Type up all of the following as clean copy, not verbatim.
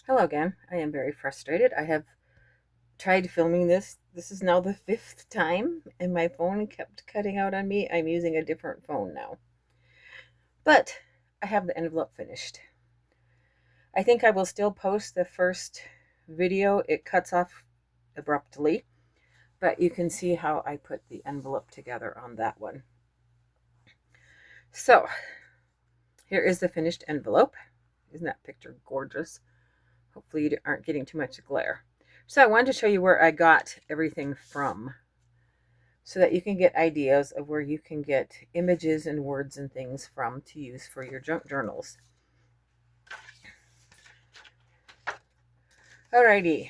Hello again. I am very frustrated. I have tried filming this. This is now the fifth time, and my phone kept cutting out on me. I'm using a different phone now. But I have the envelope finished. I think I will still post the first video. It cuts off abruptly, but you can see how I put the envelope together on that one. So here is the finished envelope. Isn't that picture gorgeous? Hopefully you aren't getting too much glare. So I wanted to show you where I got everything from so that you can get ideas of where you can get images and words and things from to use for your junk journals. Alrighty,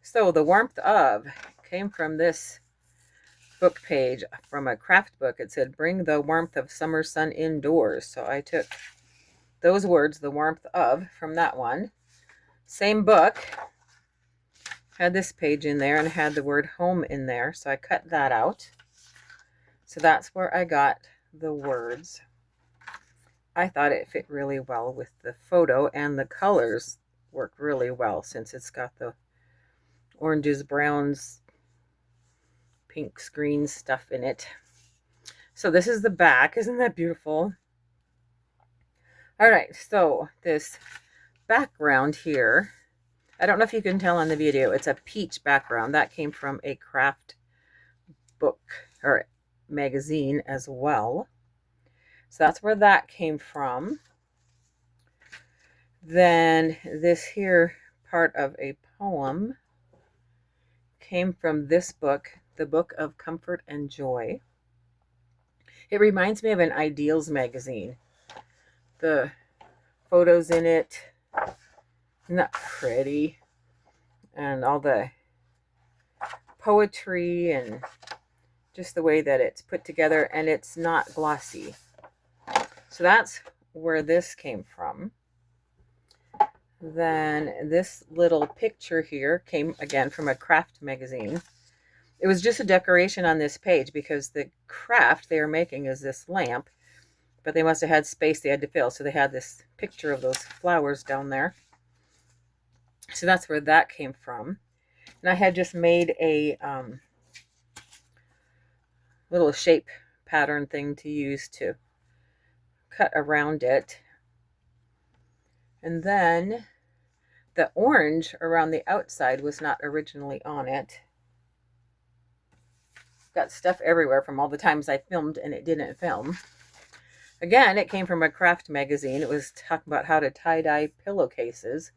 so the warmth of came from this book page from a craft book. It said, bring the warmth of summer sun indoors. So I took those words, the warmth of, from that one. Same book had this page in there and had the word home in there. So I cut that out. So that's where I got the words. I thought it fit really well with the photo, and the colors work really well since it's got the oranges, browns, pinks, greens stuff in it. So this is the back. Isn't that beautiful? All right, so this background here, I don't know if you can tell on the video, it's a peach background. That came from a craft book or magazine as well. So that's where that came from. Then this here part of a poem came from this book, the Book of Comfort and Joy. It reminds me of an Ideals magazine. The photos in it, isn't that pretty? And all the poetry and just the way that it's put together, and it's not glossy. So that's where this came from. Then this little picture here came again from a craft magazine. It was just a decoration on this page because the craft they are making is this lamp, but they must have had space they had to fill. So they had this picture of those flowers down there. So that's where that came from. And I had just made a little shape pattern thing to use to cut around it. And then the orange around the outside was not originally on it. Got stuff everywhere from all the times I filmed and it didn't film. Again, it came from a craft magazine. It was talking about how to tie-dye pillowcases.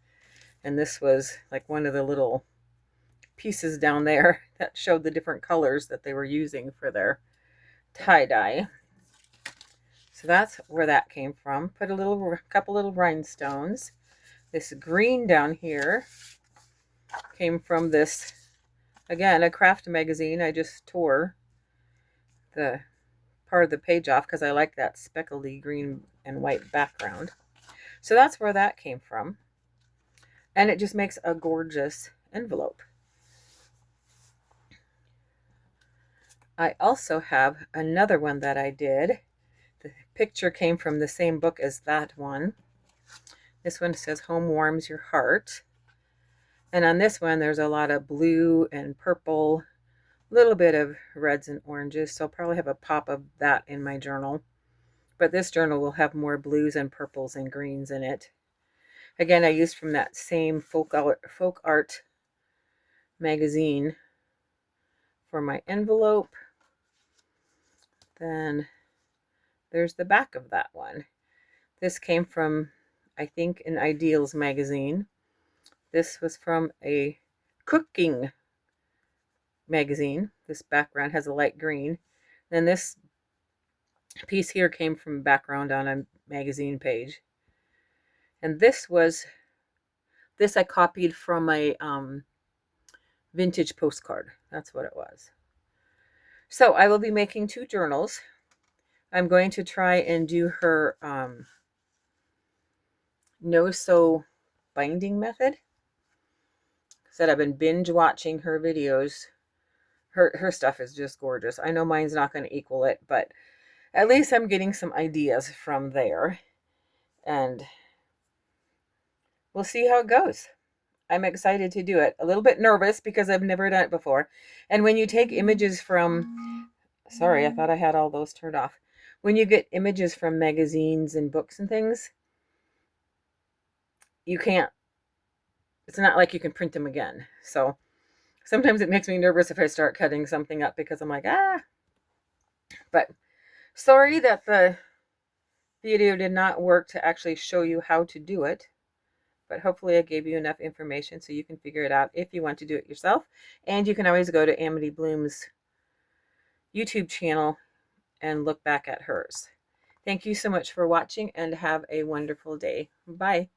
And this was like one of the little pieces down there that showed the different colors that they were using for their tie-dye. So that's where that came from. Put a couple little rhinestones. This green down here came from this, again, a craft magazine. I just tore the part of the page off because I like that speckly green and white background. So that's where that came from. And it just makes a gorgeous envelope. I also have another one that I did. The picture came from the same book as that one. This one says home warms your heart. And on this one, there's a lot of blue and purple, a little bit of reds and oranges. So I'll probably have a pop of that in my journal. But this journal will have more blues and purples and greens in it. Again, I used from that same folk art magazine for my envelope. Then there's the back of that one. This came from, I think, an Ideals magazine. This was from a cooking magazine. This background has a light green. Then this piece here came from background on a magazine page. And this I copied from a vintage postcard. That's what it was. So I will be making 2 journals. I'm going to try and do her no-sew binding method. Said I've been binge watching her videos. Her stuff is just gorgeous. I know mine's not going to equal it, but at least I'm getting some ideas from there. And we'll see how it goes. I'm excited to do it. A little bit nervous because I've never done it before. And when you take images from, sorry, I thought I had all those turned off. When you get images from magazines and books and things, you can't, it's not like you can print them again. So sometimes it makes me nervous if I start cutting something up because I'm like, but sorry that the video did not work to actually show you how to do it. But hopefully I gave you enough information so you can figure it out if you want to do it yourself. And you can always go to Amity Bloom's YouTube channel and look back at hers. Thank you so much for watching and have a wonderful day. Bye.